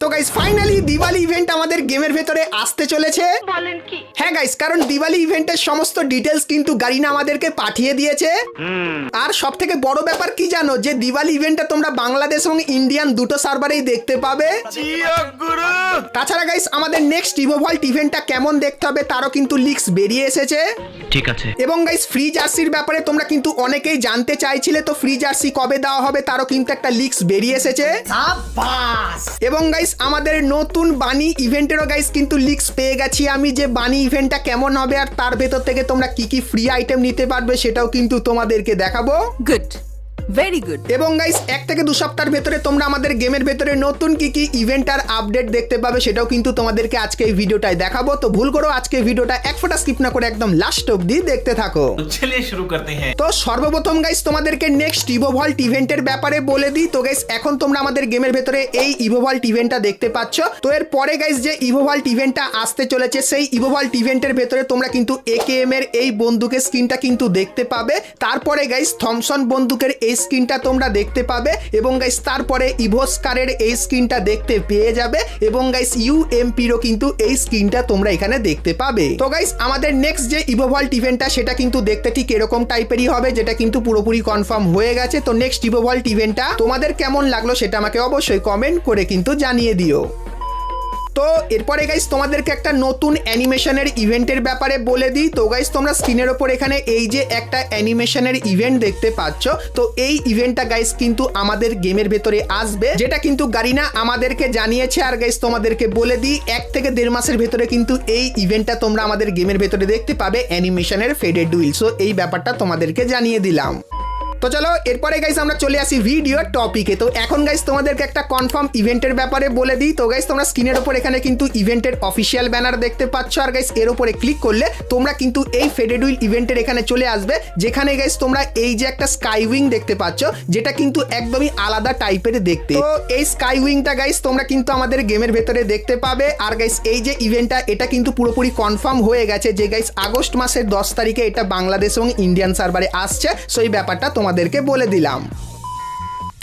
তো guys finally Diwali event আমাদের গেমের ভেতরে আসতে চলেছে। বলেন কি? হ্যাঁ গাইস, কারণ দিওয়ালি ইভেন্টের সমস্ত ডিটেলস কিন্তু গারিনা আমাদেরকে পাঠিয়ে দিয়েছে। আর সব থেকে বড় ব্যাপার কি জানো, যে দিওয়ালি ইভেন্টটা তোমরা বাংলাদেশ এবং ইন্ডিয়ান দুটো সার্ভারেই দেখতে পাবে। তাছাড়া গাইস আমাদের নেক্সট ইভোভল্ট ইভেন্টটা কেমন দেখতে হবে তারও কিন্তু লিক্স বেরিয়ে এসেছে। ঠিক আছে। এবং গাইস ফ্রি জার্সির ব্যাপারে তোমরা কিন্তু অনেকেই জানতে চাইছিলে, তো ফ্রি জার্সি কবে দেওয়া হবে তারও কিন্তু একটা লিক্স বেরিয়ে এসেছে। এবং গাইস আমাদের নতুন বানি ইভেন্টেরও গাইস কিন্তু লিক্স পেয়ে গেছি আমি, যে বানি ইভেন্টটা কেমন হবে আর তার ভেতর থেকে তোমরা কি কি ফ্রি আইটেম নিতে পারবে সেটাও কিন্তু তোমাদেরকে দেখাবো। Good, very good. এবং গাইস 1 থেকে 2 সপ্তাহের ভেতরে তোমরা আমাদের গেমের ভেতরে নতুন কি কি ইভেন্ট আর আপডেট দেখতে পাবে সেটাও কিন্তু তোমাদেরকে আজকে এই ভিডিওটায় দেখাবো। তো ভুল করো আজকে ভিডিওটা এক ফোঁটা স্কিপ না করে একদম লাস্ট অবধি দেখতে থাকো। চলিয়ে শুরু করতে হ্যাঁ। তো সর্বপ্রথম গাইস তোমাদেরকে নেক্সট ইভোভল্ট ইভেন্টের ব্যাপারে বলে দিই। তো গাইস এখন তোমরা আমাদের গেমের ভেতরে এই ইভোভল্ট ইভেন্টটা দেখতে পাচ্ছ। তো এর পরে গাইস যে ইভোভল্ট ইভেন্টটা আসতে চলেছে সেই ইভোভল্ট ইভেন্টের ভেতরে তোমরা কিন্তু একেএম এর এই বন্দুকের স্কিনটা কিন্তু দেখতে পাবে। তারপরে গাইস থমসন বন্দুকের এই স্কিনটা তোমরা দেখতে পাবে। এবং গাইস তারপরে ইভোস্কারের এই স্কিনটা দেখতে পেয়ে যাবে। এবং গাইস ইউএমপিরও কিন্তু এই স্কিনটা তোমরা এখানে দেখতে পাবে। তো গাইস আমাদের নেক্সট যে ইভোভল্ট ইভেন্টটা সেটা কিন্তু দেখতে ঠিক এরকম টাইপেরই হবে, যেটা কিন্তু পুরোপুরি কনফার্ম হয়ে গেছে। তো নেক্সট ইভোভল্ট ইভেন্টটা তোমাদের কেমন লাগলো সেটা আমাকে অবশ্যই কমেন্ট করে কিন্তু জানিয়ে দিও। তো এরপরে গাইস তোমাদেরকে একটা নতুন অ্যানিমেশনের ইভেন্টের ব্যাপারে বলে দিই। তো গাইস তোমরা স্ক্রিনের ওপর এখানে এই যে একটা অ্যানিমেশনের ইভেন্ট দেখতে পাচ্ছ। তো এই ইভেন্টটা গাইস কিন্তু আমাদের গেমের ভেতরে আসবে, যেটা কিন্তু গারিনা আমাদেরকে জানিয়েছে। আর গাইস তোমাদেরকে বলে দিই 1 থেকে 1.5 মাসের ভেতরে কিন্তু এই ইভেন্টটা তোমরা আমাদের গেমের ভেতরে দেখতে পাবে, অ্যানিমেশনের ফেডেড হুইল। সো এই ব্যাপারটা তোমাদেরকে জানিয়ে দিলাম। তো চলো এরপরে গাইস আমরা চলে আসি ভিডিওর টপিকে। তো এখন গাইস তোমাদেরকে একটা কনফার্ম ইভেন্টের ব্যাপারে বলে দিই। তো গাইস তোমরা স্ক্রিনের উপর এখানে কিন্তু ইভেন্টের অফিসিয়াল ব্যানার দেখতে পাচ্ছ। আর গাইস এর উপরে ক্লিক করলে তোমরা কিন্তু এই ফেডেড হুইল ইভেন্টের এখানে চলে আসবে, যেখানে গাইস তোমরা এই যে একটা স্কাই উইং দেখতে পাচ্ছ, যেটা কিন্তু একদমই আলাদা টাইপের দেখতে। তো এই স্কাই উইংটা গাইস তোমরা কিন্তু আমাদের গেমের ভেতরে দেখতে পাবে। আর গাইস এই যে ইভেন্টটা এটা কিন্তু পুরোপুরি কনফার্ম হয়ে গেছে, যে গাইস আগস্ট মাসের 10 তারিখে এটা বাংলাদেশ এবং ইন্ডিয়ান সার্ভারে আসছে। সো এই ব্যাপারটা তোমাদেরকে বলে দিলাম।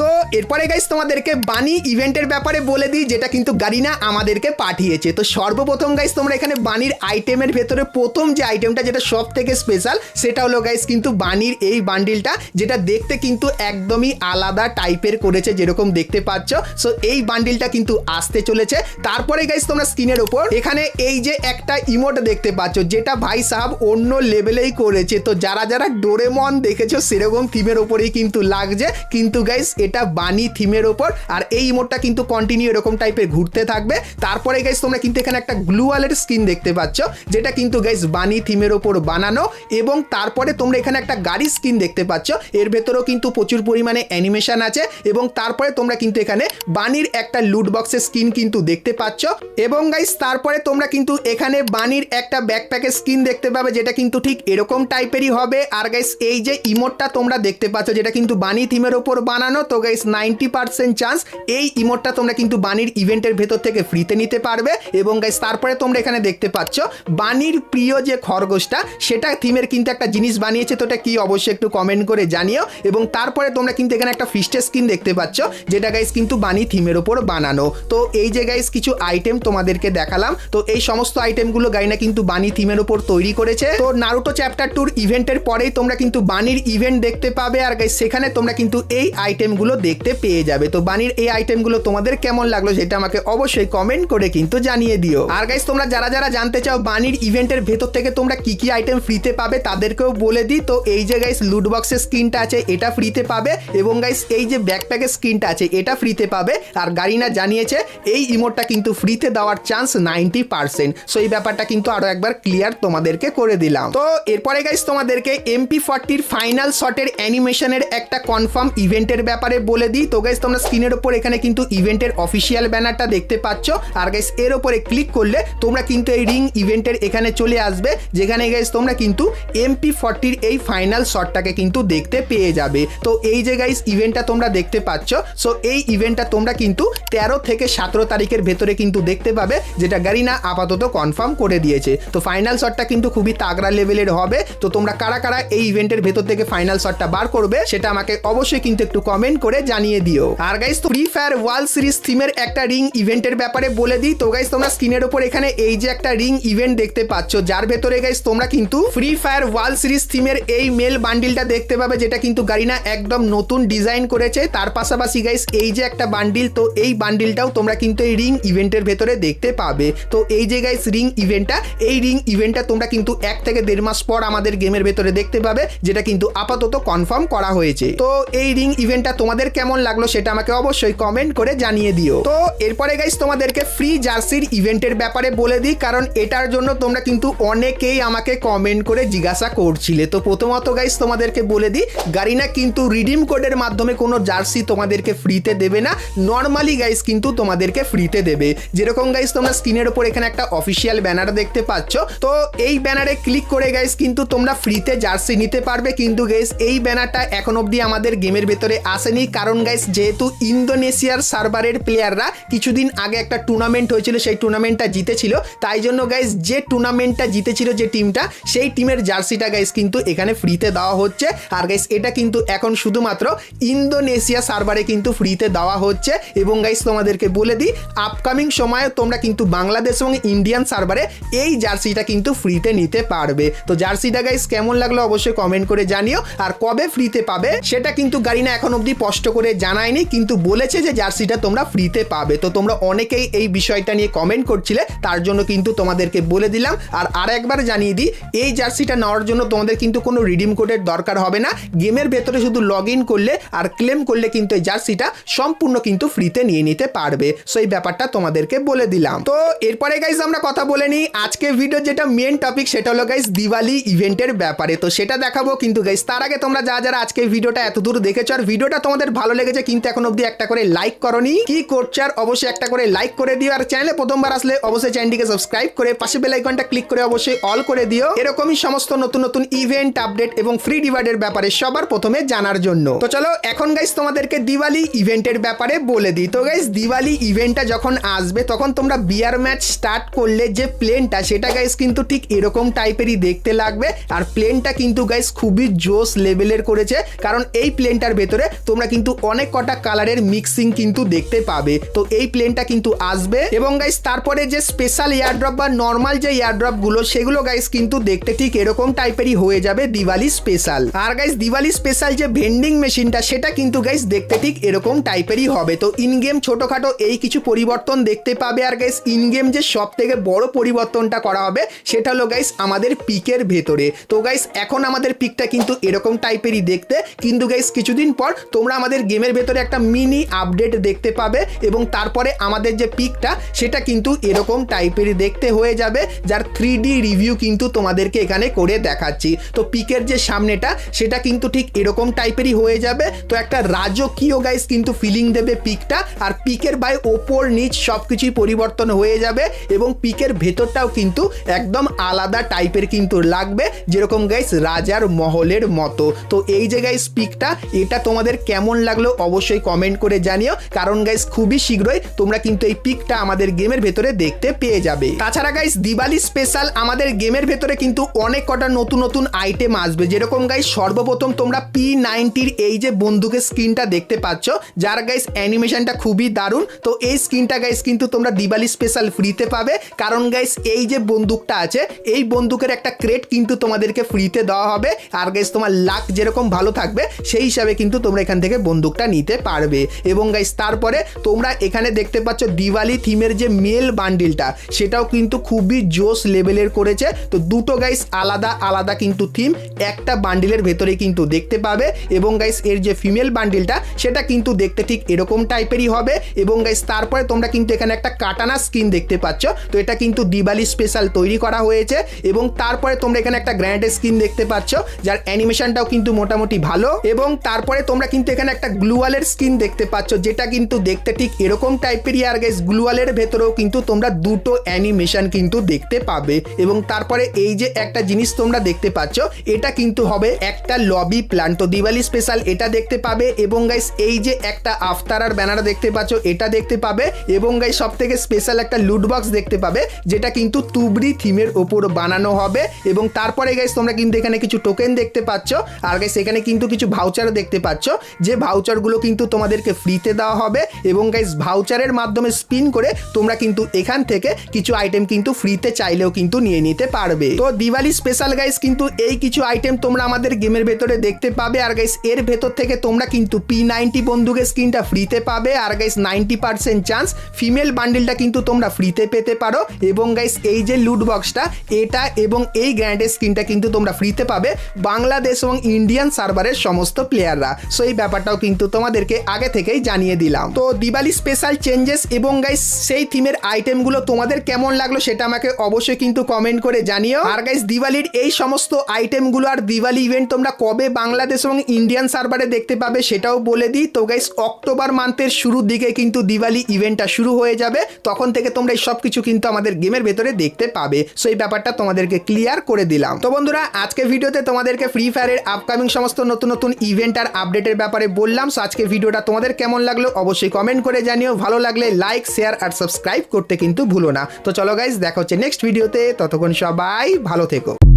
তো এরপরে গাইস তোমাদেরকে বানি ইভেন্টের ব্যাপারে বলে দিই, যেটা কিন্তু গারিনা আমাদেরকে পাঠিয়েছে। তো সর্বপ্রথম গাইস তোমরা এখানে বানির আইটেমের ভেতরে প্রথম যে আইটেমটা যেটা সব থেকে স্পেশাল সেটা হলো গাইস কিন্তু বানির এই বান্ডিলটা, যেটা দেখতে কিন্তু একদমই আলাদা টাইপের করেছে যেরকম দেখতে পাচ্ছ। সো এই বান্ডিলটা কিন্তু আসতে চলেছে। তারপরে গাইস তোমরা স্ক্রিনের উপর এখানে এই যে একটা ইমোট দেখতে পাচ্ছ, যেটা ভাই সাহেব অন্য লেভেলেই করেছে। তো যারা যারা ডোরেমন দেখেছো সেরকম থিমের উপরেই কিন্তু লাগছে, কিন্তু গাইস এটা বানি থিমের ওপর। আর এই ইমোটটা কিন্তু কন্টিনিউ এরকম টাইপের ঘুরতে থাকবে। তারপরে গাইস তোমরা কিন্তু এখানে একটা গ্লুয়ালের স্কিন দেখতে পাচ্ছ, যেটা কিন্তু গাইস বানি থিমের ওপর বানানো। এবং তারপরে তোমরা এখানে একটা গাড়ির স্কিন দেখতে পাচ্ছ, এর ভেতরেও কিন্তু প্রচুর পরিমাণে অ্যানিমেশন আছে। এবং তারপরে তোমরা কিন্তু এখানে বানির একটা লুট বক্সের স্কিন কিন্তু দেখতে পাচ্ছ। এবং গাইস তারপরে তোমরা কিন্তু এখানে বানির একটা ব্যাকপ্যাকের স্কিন দেখতে পাবে, যেটা কিন্তু ঠিক এরকম টাইপেরই হবে। আর গাইস এই যে ইমোটটা তোমরা দেখতে পাচ্ছ, যেটা কিন্তু বানি থিমের ওপর বানানো। তো গাইস 90% চান্স এই ইমোটটা তোমরা কিন্তু বানির ইভেন্টের ভেতর থেকে ফ্রিতে নিতে পারবে। এবং গাইস তারপরে তোমরা এখানে দেখতে পাচ্ছ বানির প্রিয় যে খরগোশটা, সেটা থিমের কিন্তু একটা জিনিস বানিয়েছে। তো এটা কি অবশ্যই একটু কমেন্ট করে জানিও। এবং তারপরে তোমরা কিন্তু এখানে একটা ফিস্টের স্কিন দেখতে পাচ্ছ, যেটা গাইস কিন্তু বানি থিমের ওপর বানানো। তো এই যে গাইস কিছু আইটেম তোমাদেরকে দেখালাম। তো এই সমস্ত আইটেমগুলো গাইনা কিন্তু বানি থিমের ওপর তৈরি করেছে। তো নারুটো চ্যাপ্টার 2 ইভেন্টের পরেই তোমরা কিন্তু বানির ইভেন্ট দেখতে পাবে। আর গাইস সেখানে তোমরা কিন্তু এই আইটেমগুলো দেখতে পেয়ে যাবে। তো বানির এই আইটেমগুলো তোমাদের কেমন লাগলো সেটা আমাকে অবশ্যই কমেন্ট করে কিন্তু জানিয়ে দিও। আর গাইস তোমরা যারা যারা জানতে চাও বানির ইভেন্টের ভেতর থেকে তোমরা কি কি আইটেম ফ্রিতে পাবে তাদেরকেও বলে দিই। তো এই যে গাইস লুট বক্সের স্কিনটা আছে এটা ফ্রিতে পাবে। এবং গাইস এই যে ব্যাকপ্যাকের স্কিনটা আছে এটা ফ্রিতে পাবে। আর গারিনা জানিয়েছে এই ইমোটটা কিন্তু ফ্রিতে দেওয়ার চান্স 90%। সো এই ব্যাপারটা কিন্তু আরো একবার ক্লিয়ার তোমাদেরকে করে দিলাম। তো এরপরে গাইস তোমাদেরকে MP40 ফাইনাল শটের অ্যানিমেশনের একটা কনফার্ম ইভেন্টের ব্যাপারে বলে দিই। তো গাইস তোমরা স্ক্রিনের উপর এখানে কিন্তু ইভেন্টের অফিসিয়াল ব্যানারটা দেখতে পাচ্ছ। আর গাইস এর উপরে ক্লিক করলে তোমরা কিন্তু এই রিং ইভেন্টের এখানে চলে আসবে, যেখানে গাইস তোমরা কিন্তু MP40 এই ফাইনাল শটটাকে কিন্তু দেখতে পেয়ে যাবে। তো এই যে গাইস ইভেন্টটা তোমরা দেখতে পাচ্ছ, সো এই ইভেন্টটা তোমরা কিন্তু 13 থেকে 17 তারিখের ভেতরে কিন্তু দেখতে পাবে, যেটা গারিনা আপাতত কনফার্ম করে দিয়েছে। তো ফাইনাল শটটা কিন্তু খুবই তাগড়া লেভেলের হবে। তো তোমরা কারা কারা এই ইভেন্টের ভেতর থেকে ফাইনাল শটটা বার করবে সেটা আমাকে অবশ্যই কিন্তু একটু কমেন্ট করে জানিয়ে দিও। আর guys free fire world series থিমের একটা রিং ইভেন্টের ব্যাপারে বলে দিই। তো গাইস তোমরা স্ক্রিনের উপর এখানে এই যে একটা রিং ইভেন্ট দেখতে পাচ্ছ, যার ভেতরে গাইস তোমরা কিন্তু ফ্রি ফায়ার ওয়ার্ল্ড সিরিজ থিমের এই মেল বান্ডিলটা দেখতে পাবে, যেটা কিন্তু গারিনা একদম নতুন ডিজাইন করেছে। তার পাশাপাশি গাইস এই যে একটা বান্ডিল, তো এই বান্ডিলটাও তোমরা কিন্তু এই রিং ইভেন্টের ভেতরে দেখতে পাবে। তো এই যে গাইস রিং ইভেন্টটা, এই রিং ইভেন্টটা তোমরা কিন্তু 1 থেকে 1.5 মাস পর আমাদের গেমের ভেতরে দেখতে পাবে, যেটা কিন্তু আপাতত কনফার্ম করা হয়েছে। তো এই রিং ইভেন্টটা তোমাদের কেমন লাগলো সেটা আমাকে অবশ্যই কমেন্ট করে জানিয়ে দিও। তো এরপরে গাইস তোমাদেরকে ফ্রি জার্সির ইভেন্টের ব্যাপারে বলে দিই, কারণ এটার জন্য তোমরা কিন্তু অনেকেই আমাকে কমেন্ট করে জিজ্ঞাসা করছিলে। তো প্রথমত গাইস তোমাদেরকে বলে দিই, গারিনা কিন্তু রিডিম কোডের মাধ্যমে কোনো জার্সি তোমাদেরকে ফ্রিতে দেবে না, নর্মালি গাইস কিন্তু তোমাদেরকে ফ্রিতে দেবে। যেরকম গাইস তোমরা স্ক্রিনের উপর এখানে একটা অফিসিয়াল ব্যানার দেখতে পাচ্ছ, তো এই ব্যানারে ক্লিক করে গাইস কিন্তু তোমরা ফ্রিতে জার্সি নিতে পারবে। কিন্তু গাইস এই ব্যানারটা এখন অবধি আমাদের গেমের ভেতরে আসেনি, কারণ গাইস যেহেতু ইন্দোনেশিয়ার সার্ভারের প্লেয়াররা কিছুদিন আগে একটা টুর্নামেন্ট হয়েছিল, সেই টুর্নামেন্টটা জিতেছিল, তাই জন্য গাইস যে টুর্নামেন্টটা জিতেছিল যে টিমটা, সেই টিমের জার্সিটা গাইস কিন্তু এখানে ফ্রিতে দেওয়া হচ্ছে। আর গাইস এটা কিন্তু এখন শুধুমাত্র ইন্দোনেশিয়া সার্ভারে কিন্তু ফ্রিতে দেওয়া হচ্ছে। এবং গাইস তোমাদেরকে বলে দিই, আপকামিং সময়ে তোমরা কিন্তু বাংলাদেশ এবং ইন্ডিয়ান সার্ভারে এই জার্সিটা কিন্তু ফ্রিতে নিতে পারবে। তো জার্সিটা গাইস কেমন লাগলো অবশ্যই কমেন্ট করে জানিও। আর কবে ফ্রিতে পাবে সেটা কিন্তু গারিনা এখন অবধি স্পষ্ট করে জানায়নি, কিন্তু বলেছে যে জার্সিটা তোমরা ফ্রিতে পাবে। তো তোমরা অনেকেই এই বিষয়টা নিয়ে কমেন্ট করছিলে, তার জন্য কিন্তু তোমাদেরকে বলে দিলাম। আর আরেকবার জানিয়ে দিই, এই জার্সিটা নেওয়ার জন্য তোমাদের কিন্তু কোনো রিডিম কোডের দরকার হবে না, গেমের ভেতরে শুধু লগ ইন করলে আর ক্লেম করলে কিন্তু এই জার্সিটা সম্পূর্ণ কিন্তু ফ্রিতে নিয়ে নিতে পারবে। সো এই ব্যাপারটা তোমাদেরকে বলে দিলাম। তো এরপরে গাইস আমরা কথা বলে নিই আজকে ভিডিও যেটা মেন টপিক, সেটা হলো গাইস দিওয়ালি ইভেন্টের ব্যাপারে। তো সেটা দেখাবো, কিন্তু গাইস তার আগে তোমরা যারা আজকে ভিডিওটা এত দূর দেখেছো আর ভিডিওটা তোমাদের ভালো লেগেছে কিন্তু এখন অবধি একটা করে লাইক করনি, কি করছো আর অবশ্যই একটা করে লাইক করে দিও। আর চ্যানেলে প্রথমবার আসলে অবশ্যই চ্যানেলটিকে সাবস্ক্রাইব করে পাশে বেল আইকনটা ক্লিক করে অবশ্যই অল করে দিও, এরকমই সমস্ত নতুন নতুন ইভেন্ট আপডেট এবং ফ্রি ডিভাইডের ব্যাপারে সবার প্রথমে জানার জন্য। তো চলো এখন গাইস তোমাদেরকে দিওয়ালি ইভেন্টের ব্যাপারে বলে দিই। তো গাইস দিওয়ালি ইভেন্টটা যখন আসবে তখন তোমরা বিয়ার ম্যাচ স্টার্ট করলে যে প্লেনটা, সেটা গাইস কিন্তু ঠিক এরকম টাইপেরই দেখতে লাগবে। আর প্লেনটা কিন্তু গাইস খুবই জোস লেভেলের করেছে, কারণ এই প্লেনটার ভেতরে তোমরা কিন্তু অনেক কটা কালারের মিক্সিং কিন্তু দেখতে পাবে। তো এই প্লেনটা কিন্তু আসবে এবং গাইস তারপরে যে স্পেশাল এয়ারড্রপ বা নর্মাল যে এয়ারড্রপ গুলো, সেগুলো গাইস কিন্তু দেখতে ঠিক এরকম টাইপেরই হয়ে যাবে দিওয়ালি স্পেশাল। আর গাইস দিওয়ালি স্পেশাল যে ভেন্ডিং মেশিনটা, সেটা কিন্তু গাইস দেখতে ঠিক এরকম টাইপেরই হবে। তো ইন গেম ছোটখাটো এই কিছু পরিবর্তন দেখতে পাবে। আর গাইস ইন গেম যে সব থেকে বড় পরিবর্তনটা করা হবে সেটা হলো গাইস আমাদের পিকের ভেতরে। তো গাইস এখন আমাদের পিকটা কিন্তু এরকম টাইপেরই দেখতে, কিন্তু গাইস কিছুদিন পর তোমরা আমাদের গেমের ভেতরে একটা মিনি আপডেট দেখতে পাবে এবং তারপরে আমাদের যে পিকটা সেটা কিন্তু এরকম টাইপেরই দেখতে হয়ে যাবে, যার 3D রিভিউ কিন্তু তোমাদেরকে এখানে করে দেখাচ্ছি। তো পিকের যে সামনেটা সেটা কিন্তু ঠিক এরকম টাইপেরই হয়ে যাবে। তো একটা রাজকীয় গাইস কিন্তু ফিলিং দেবে পিকটা। আর পিকের ভাই ওপর নিচ সবকিছুই পরিবর্তন হয়ে যাবে এবং পিকের ভেতরটাও কিন্তু একদম আলাদা টাইপের কিন্তু লাগবে, যেরকম গাইস রাজার মহলের মতো। তো এই যে গাইস পিকটা, এটা তোমাদের কেমন লাগলো অবশ্যই কমেন্ট করে জানিও, কারণ গাইস খুবই শীঘ্রই তোমরা কিন্তু এই পিকটা আমাদের গেমের ভেতরে দেখতে পেয়ে যাবে। তাছাড়া গাইস দিওয়ালি স্পেশাল আমাদের গেমের ভেতরে কিন্তু অনেক কটা নতুন নতুন আইটেম আসবে। যেরকম গাইস সর্বপ্রথম তোমরা P90 এই যে বন্দুকের স্কিনটা দেখতে পাচ্ছ, যার গাইস অ্যানিমেশনটা খুবই দারুণ। তো এই স্কিনটা গাইস কিন্তু তোমরা দিওয়ালি স্পেশাল ফ্রিতে পাবে, কারণ গাইস এই যে বন্দুকটা আছে, এই বন্দুকের একটা ক্রেট কিন্তু তোমাদেরকে ফ্রিতে দেওয়া হবে। আর গাইস তোমার লাক যেরকম ভালো থাকবে সেই হিসাবে কিন্তু তোমরা এখান থেকে বন্দুকটা নিতে পারবে। এবং গাইস তারপরে তোমরা এখানে দেখতে পাচ্ছ দিওয়ালি থিমের যে মেল বান্ডিলটা, সেটাও কিন্তু খুবই জোস লেভেলের করেছে। তো দুটো গাইস আলাদা আলাদা কিন্তু থিম একটা বান্ডিলের ভেতরে কিন্তু দেখতে পাবে। এবং গাইস এর যে ফিমেল বান্ডিলটা, সেটা কিন্তু দেখতে ঠিক এরকম টাইপেরই হবে। এবং গাইস তারপরে তোমরা কিন্তু এখানে একটা কাটানা স্কিন দেখতে পাচ্ছ, তো এটা কিন্তু দিওয়ালি স্পেশাল তৈরি করা হয়েছে। এবং তারপরে তোমরা এখানে একটা গ্র্যান্ড স্কিন দেখতে পাচ্ছ, যার অ্যানিমেশনটাও কিন্তু মোটামুটি ভালো। এবং তারপরে তোমরা কিন্তু এখানে একটা গ্লুয়ালের স্কিন দেখতে পাচ্ছ, যেটা কিন্তু দেখতে ঠিক এরকম টাইপেরই। আর গাইস গ্লুয়ালের ভেতরেও কিন্তু তোমরা দুটো অ্যানিমেশন কিন্তু দেখতে পাবে। এবং তারপরে এই যে একটা জিনিস তোমরা দেখতে পাচ্ছ, এটা কিন্তু হবে একটা লবি প্ল্যান। তো দিওয়ালি স্পেশাল এটা দেখতে পাবে। এবং গাইস এই যে একটা আফতারার ব্যানার দেখতে পাচ্ছ, এটা দেখতে পাবে। এবং গাইস সব থেকে স্পেশাল একটা লুট বক্স দেখতে পাবে, যেটা কিন্তু তুবড়ি থিমের ওপর বানানো হবে। এবং তারপরে গাইস তোমরা কিন্তু এখানে কিছু টোকেন দেখতে পাচ্ছ। আর গাইস এখানে কিন্তু কিছু ভাউচার দেখতে পাচ্ছ, যে ভাউচারগুলো কিন্তু তোমাদেরকে ফ্রিতে দেওয়া হবে এবং গাইস ভাউচারের মাধ্যমে স্পিন করে তোমরা কিন্তু এখান থেকে কিছু আইটেম কিন্তু ফ্রিতে চাইলেও কিন্তু নিয়ে নিতে পারবে। তো দিওয়ালি স্পেশাল গাইস কিন্তু এই কিছু আইটেম তোমরা আমাদের গেমের ভেতরে দেখতে পাবে। আর গাইস এর ভেতর থেকে তোমরা কিন্তু P90 বন্দুকের স্কিনটা ফ্রিতে পাবে। আর গাইস 90% চান্স ফিমেল বান্ডেলটা কিন্তু তোমরা ফ্রিতে পেতে পারো এবং গাইস এই যে লুট বক্সটা এটা এবং এই গ্র্যান্ডের স্কিনটা কিন্তু তোমরা ফ্রিতে পাবে বাংলাদেশ এবং ইন্ডিয়ান সার্ভারের সমস্ত প্লেয়াররা। সো এই ব্যাপারটাও কিন্তু তোমাদেরকে আগে থেকেই জানিয়ে দিলাম। তো দিওয়ালি স্পেশাল চেঞ্জেস এবং গাইস সেই থিমের আইটেমগুলো তোমাদের কেমন লাগলো সেটা আমাকে অবশ্যই কিন্তু কমেন্ট করে জানিও। আর গাইস দিওয়ালির এই সমস্ত আইটেমগুলো আর দিওয়ালি ইভেন্ট তোমরা কবে বাংলাদেশ এবং ইন্ডিয়ান সার্ভারে দেখতে পাবে সেটাও বলে দিই। তো গাইস অক্টোবর মান্থের শুরুর দিকে কিন্তু দিওয়ালি ইভেন্টটা শুরু হয়ে যাবে, তখন থেকে তোমরা এই সব কিছু কিন্তু আমাদের গেমের ভেতরে দেখতে পাবে। সো এই ব্যাপারটা তোমাদেরকে ক্লিয়ার করে দিলাম। তো বন্ধুরা আজকে ভিডিওতে তোমাদেরকে ফ্রি ফায়ারের আপকামিং সমস্ত নতুন নতুন ইভেন্ট আর আপডেটের ব্যাপারে বললাম। সো আজকে ভিডিওটা তোমাদের কেমন লাগলো অবশ্যই কমেন্ট করে জানিও। ভালো লাগলে লাইক শেয়ার আর সাবস্ক্রাইব করতে কিন্তু ভুলো না। তো চলো গাইস দেখা হচ্ছে নেক্সট ভিডিওতে, ততক্ষণ সবাই ভালো থেকো।